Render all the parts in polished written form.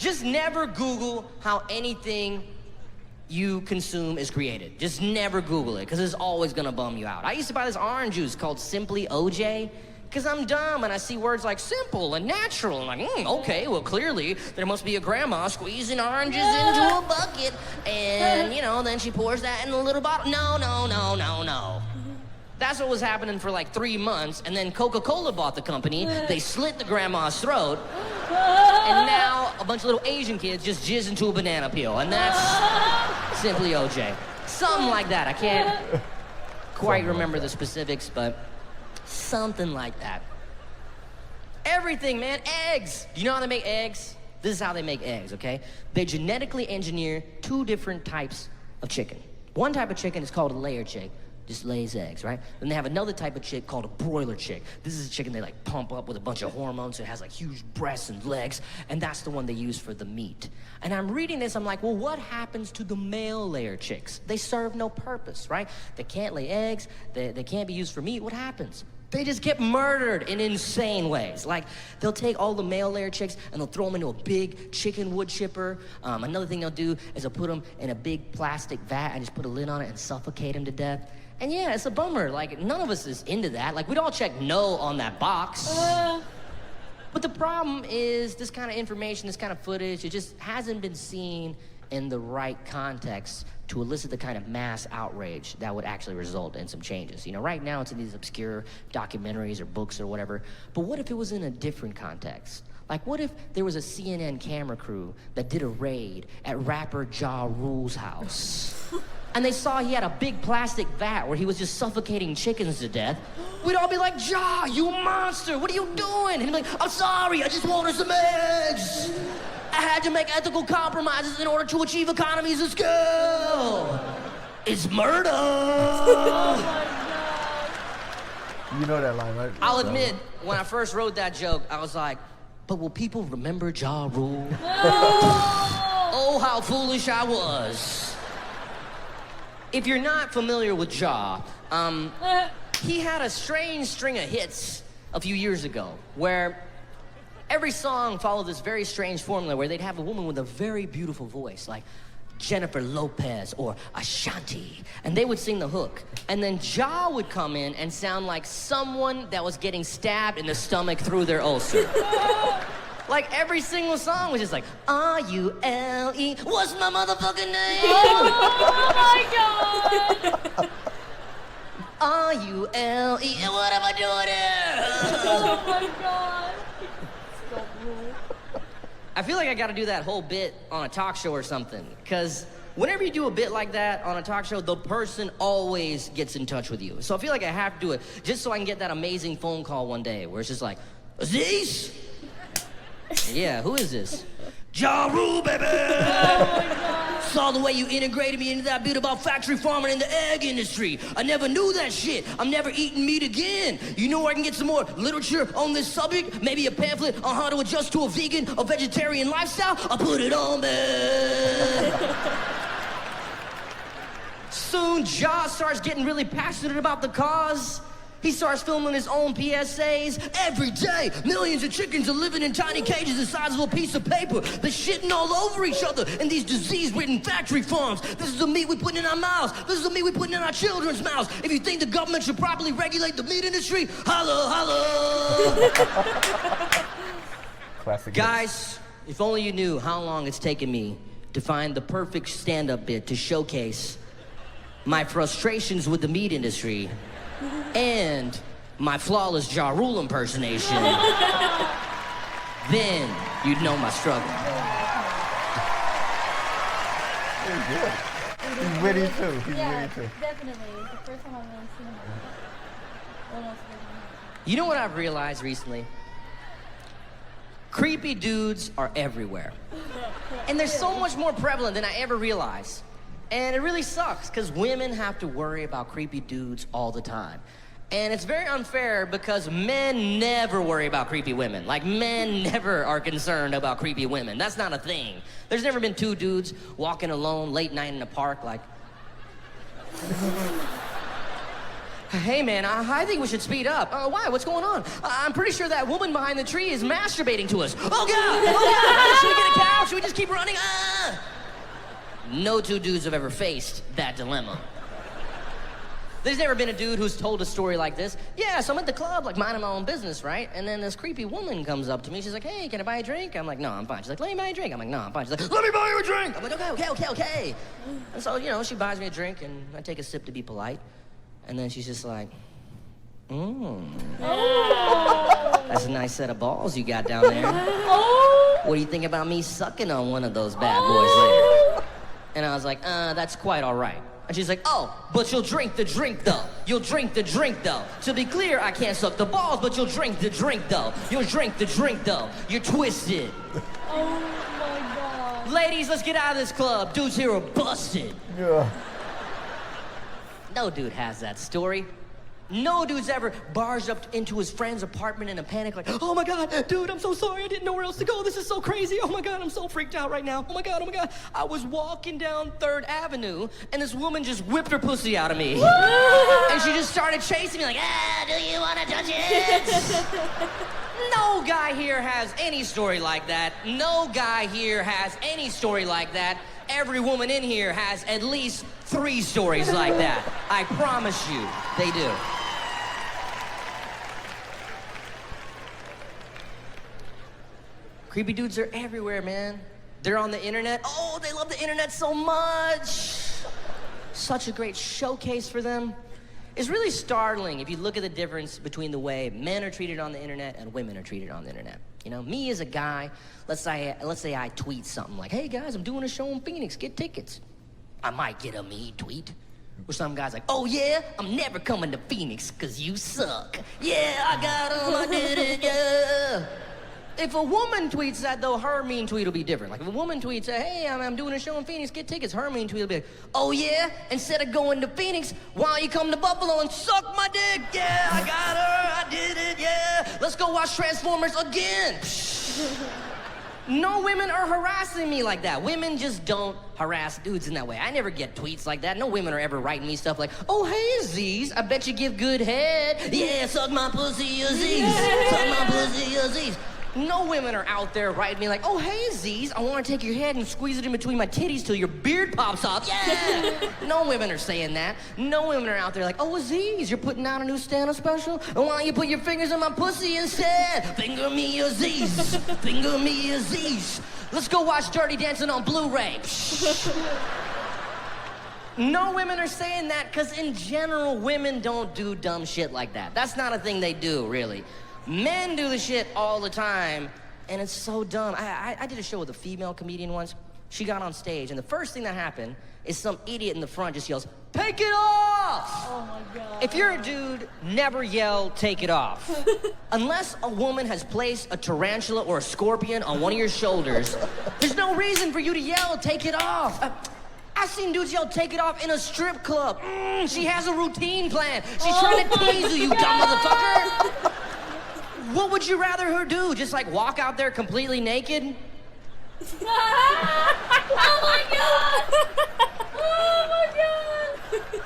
just never Google how anything you consume is created. Just never Google it, because it's always gonna bum you out. I used to buy this orange juice called Simply OJ, because I'm dumb and I see words like simple and natural. And I'm like, okay, well, clearly there must be a grandma squeezing oranges into a bucket, and, you know, then she pours that in a little bottle. No. That's what was happening for like 3 months, and then Coca-Cola bought the company. They slit the grandma's throat, and now a bunch of little Asian kids just jizz into a banana peel, and that's Simply OJ. Something like that. I can't quite remember the specifics, but something like that. Everything, man. Eggs. Do you know how they make eggs? This is how they make eggs, okay? They genetically engineer 2 different types of chicken. One type of chicken is called a layer chick. Just lays eggs, right? Then they have another type of chick called a broiler chick. This is a chicken they like pump up with a bunch of hormones. So it has like huge breasts and legs, and that's the one they use for the meat. And I'm reading this, I'm like, well, what happens to the male layer chicks? They serve no purpose, right? They can't lay eggs, they can't be used for meat. What happens? They just get murdered in insane ways. Like, they'll take all the male layer chicks and they'll throw them into a big chicken wood chipper. Another thing they'll do is they'll put them in a big plastic vat and just put a lid on it and suffocate them to death. And yeah, it's a bummer. Like, none of us is into that. Like, we'd all check no on that box. But the problem is this kind of information, this kind of footage, it just hasn't been seen in the right context to elicit the kind of mass outrage that would actually result in some changes. You know, right now it's in these obscure documentaries or books or whatever, but what if it was in a different context? Like, what if there was a CNN camera crew that did a raid at rapper Ja Rule's house? And they saw he had a big plastic vat where he was just suffocating chickens to death. We'd all be like, Ja, you monster, what are you doing? And he'd be like, I'm sorry, I just wanted some eggs. I had to make ethical compromises in order to achieve economies of scale. It's murder. Oh my God. You know that line, right? I'll admit, when I first wrote that joke, I was like, but will people remember Ja Rule? Oh, how foolish I was. If you're not familiar with Ja, he had a strange string of hits a few years ago where every song followed this very strange formula where they'd have a woman with a very beautiful voice, like Jennifer Lopez or Ashanti, and they would sing the hook. And then Ja would come in and sound like someone that was getting stabbed in the stomach through their ulcer. Like, every single song was just like, R-U-L-E, what's my motherfucking name? Oh my God. R-U-L-E, and what am I doing here? Oh my God. Stop Rule. I feel like I gotta do that whole bit on a talk show or something, because whenever you do a bit like that on a talk show, the person always gets in touch with you. So I feel like I have to do it just so I can get that amazing phone call one day where it's just like, AZIZ? Yeah, who is this? Ja Rule, baby! Oh my God. Saw the way you integrated me into that bit about factory farming in the egg industry. I never knew that shit. I'm never eating meat again. You know where I can get some more literature on this subject? Maybe a pamphlet on how to adjust to a vegan or vegetarian lifestyle? I'll put it on there. Soon, Ja starts getting really passionate about the cause. He starts filming his own PSAs. Every day, millions of chickens are living in tiny cages the size of a piece of paper. They're shitting all over each other in these disease-ridden factory farms. This is the meat we're putting in our mouths. This is the meat we're putting in our children's mouths. If you think the government should properly regulate the meat industry, holla, holla. Classic. Guys, if only you knew how long it's taken me to find the perfect stand-up bit to showcase my frustrations with the meat industry and my flawless Ja Rule impersonation, then you'd know my struggle. He's witty too. He's Yeah, witty too. definitely. It's the first time I've really seen him. What else did You know what I've realized recently? Creepy dudes are everywhere. And they're so much more prevalent than I ever realized. And it really sucks, because women have to worry about creepy dudes all the time. And it's very unfair because men never worry about creepy women. Like, men never are concerned about creepy women. That's not a thing. There's never been 2 dudes walking alone late night in a park like... Hey man, I think we should speed up. Why? What's going on? I'm pretty sure that woman behind the tree is masturbating to us. Oh God! Oh God! Should we get a cow? Should we just keep running? No two dudes have ever faced that dilemma. There's never been a dude who's told a story like this. Yeah, so I'm at the club, like minding my own business, right? And then this creepy woman comes up to me. She's like, hey, can I buy a drink? I'm like, no, I'm fine. She's like, let me buy a drink. I'm like, no, I'm fine. She's like, let me buy you a drink. I'm like, okay. And so, you know, she buys me a drink, and I take a sip to be polite. And then she's just like, that's a nice set of balls you got down there. What do you think about me sucking on one of those bad boys later? And I was like, that's quite all right. And she's like, oh, but you'll drink the drink, though. You'll drink the drink, though. To be clear, I can't suck the balls, but you'll drink the drink, though. You'll drink the drink, though. You're twisted. Oh my God. Ladies, let's get out of this club. Dudes here are busted. Yeah. No dude has that story. No dude's ever barged up into his friend's apartment in a panic like, oh my God, dude, I'm so sorry, I didn't know where else to go. This is so crazy. Oh my God, I'm so freaked out right now. Oh my God. I was walking down 3rd Avenue and this woman just whipped her pussy out of me. And she just started chasing me like, do you wanna touch it? No guy here has any story like that. No guy here has any story like that. Every woman in here has at least 3 stories like that. I promise you, they do. Creepy dudes are everywhere, man. They're on the internet. Oh, they love the internet so much. Such a great showcase for them. It's really startling if you look at the difference between the way men are treated on the internet and women are treated on the internet. You know, me as a guy, let's say I tweet something like, hey guys, I'm doing a show in Phoenix, get tickets. I might get a me tweet. Or some guy's like, oh yeah, I'm never coming to Phoenix cause you suck. Yeah, I got 'em, I did it, yeah. If a woman tweets that, though, her mean tweet will be different. Like, if a woman tweets, hey, I'm doing a show in Phoenix, get tickets, her mean tweet will be like, oh, yeah? Instead of going to Phoenix, why don't you come to Buffalo and suck my dick? Yeah, I got her, I did it, yeah. Let's go watch Transformers again. No women are harassing me like that. Women just don't harass dudes in that way. I never get tweets like that. No women are ever writing me stuff like, oh, hey, AZIZ, I bet you give good head. Yeah, suck my pussy, AZIZ. Suck my pussy, AZIZ. No women are out there writing me like, oh, hey, AZIZ, I want to take your head and squeeze it in between my titties till your beard pops off. Yeah! No women are saying that. No women are out there like, oh, AZIZ, you're putting out a new stand-up special? And why don't you put your fingers in my pussy instead? Finger me, AZIZ. Finger me, AZIZ. Let's go watch Dirty Dancing on Blu-ray. No women are saying that because, in general, women don't do dumb shit like that. That's not a thing they do, really. Men do the shit all the time, and it's so dumb. I did a show with a female comedian once. She got on stage, and the first thing that happened is some idiot in the front just yells, take it off! Oh my God. If you're a dude, never yell, take it off. Unless a woman has placed a tarantula or a scorpion on one of your shoulders, there's no reason for you to yell, take it off. I've seen dudes yell, take it off in a strip club. She has a routine plan. She's trying to tease you, dumb motherfucker. What would you rather her do? Just like walk out there completely naked? Oh my God! Oh my God!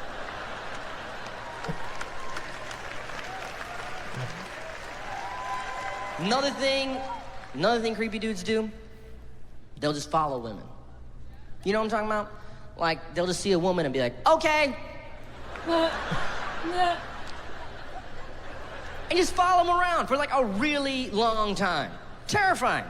Another thing creepy dudes do, they'll just follow women. You know what I'm talking about? Like, they'll just see a woman and be like, okay. And just follow them around for like a really long time. Terrifying.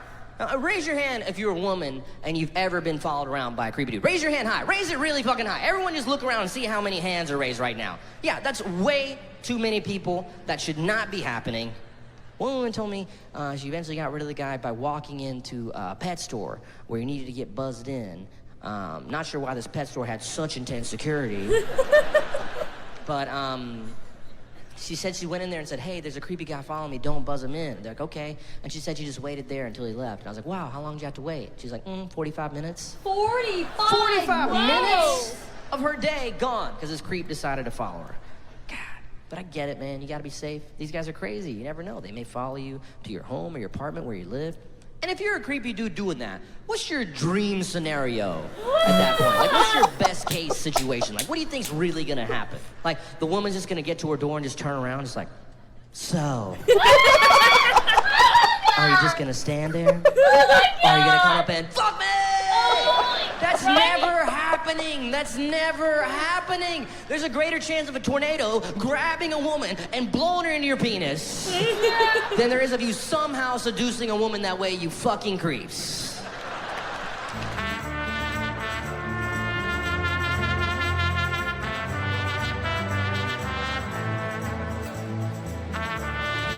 Raise your hand if you're a woman and you've ever been followed around by a creepy dude. Raise your hand high. Raise it really fucking high. Everyone just look around and see how many hands are raised right now. Yeah, that's way too many people. That should not be happening. One woman told me she eventually got rid of the guy by walking into a pet store where you needed to get buzzed in. Not sure why this pet store had such intense security. But, she said she went in there and said, hey, there's a creepy guy following me, don't buzz him in. They're like, okay. And she said she just waited there until he left. And I was like, wow, how long did you have to wait? She's like, 45 minutes. 45 minutes of her day gone because this creep decided to follow her. God, but I get it, man. You gotta be safe. These guys are crazy. You never know. They may follow you to your home or your apartment where you live. And if you're a creepy dude doing that, what's your dream scenario at that point? Like, what's your best case situation? Like, what do you think's really gonna happen? Like, the woman's just gonna get to her door and just turn around, just like, so. Are you just gonna stand there? Or are you gonna come up and fuck me? That's never happening. That's never happening. There's a greater chance of a tornado grabbing a woman and blowing her into your penis than there is of you somehow seducing a woman that way, you fucking creeps.